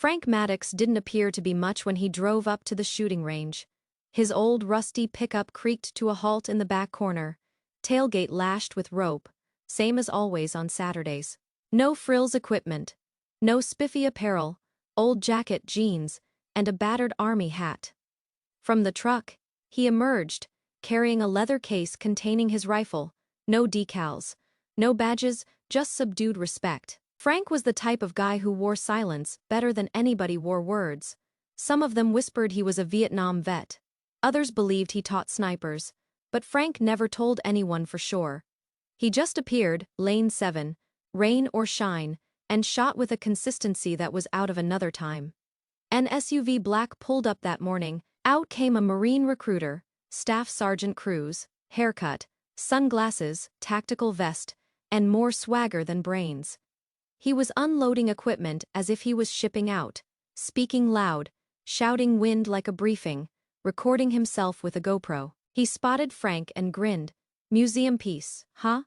Frank Maddox didn't appear to be much when he drove up to the shooting range. His old rusty pickup creaked to a halt in the back corner, tailgate lashed with rope, same as always on Saturdays. No frills equipment, no spiffy apparel, old jacket, jeans, and a battered army hat. From the truck, he emerged, carrying a leather case containing his rifle, no decals, no badges, just subdued respect. Frank was the type of guy who wore silence better than anybody wore words. Some of them whispered he was a Vietnam vet. Others believed he taught snipers, but Frank never told anyone for sure. He just appeared, lane 7, rain or shine, and shot with a consistency that was out of another time. An SUV black pulled up that morning. Out came a Marine recruiter, Staff Sergeant Cruz, haircut, sunglasses, tactical vest, and more swagger than brains. He was unloading equipment as if he was shipping out, speaking loud, shouting wind like a briefing, recording himself with a GoPro. He spotted Frank and grinned. Museum piece, huh?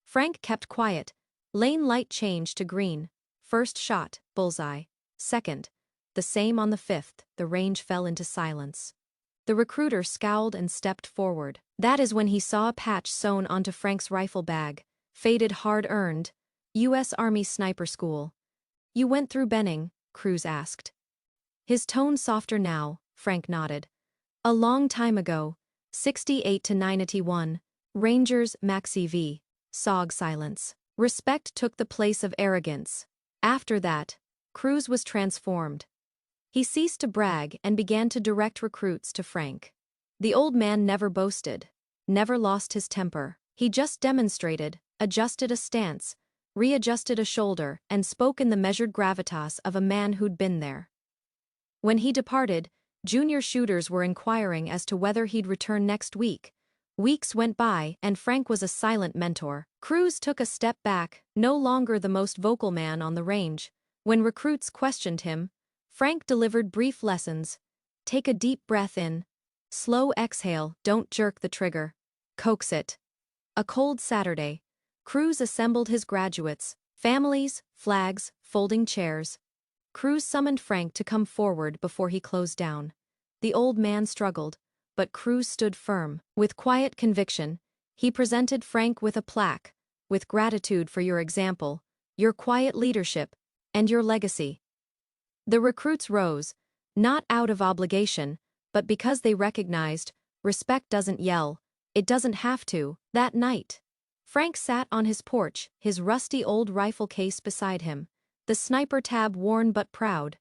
Frank kept quiet. Lane light changed to green. First shot, bullseye. Second. The same on the fifth. The range fell into silence. The recruiter scowled and stepped forward. That is when he saw a patch sewn onto Frank's rifle bag. Faded hard-earned. U.S. Army Sniper School. You went through Benning? Cruz asked. His tone softer now, Frank nodded. A long time ago. 68 to 91. Rangers, Maxi V. SOG silence. Respect took the place of arrogance. After that, Cruz was transformed. He ceased to brag and began to direct recruits to Frank. The old man never boasted, never lost his temper. He just demonstrated, adjusted a stance, readjusted a shoulder, and spoke in the measured gravitas of a man who'd been there. When he departed, junior shooters were inquiring as to whether he'd return next week. Weeks went by, and Frank was a silent mentor. Cruz took a step back, no longer the most vocal man on the range. When recruits questioned him, Frank delivered brief lessons. Take a deep breath in. Slow exhale, don't jerk the trigger. Coax it. A cold Saturday. Cruz assembled his graduates, families, flags, folding chairs. Cruz summoned Frank to come forward before he closed down. The old man struggled, but Cruz stood firm. With quiet conviction, he presented Frank with a plaque, with gratitude for your example, your quiet leadership, and your legacy. The recruits rose, not out of obligation, but because they recognized, respect doesn't yell, it doesn't have to. That night, Frank sat on his porch, his rusty old rifle case beside him, the sniper tab worn but proud.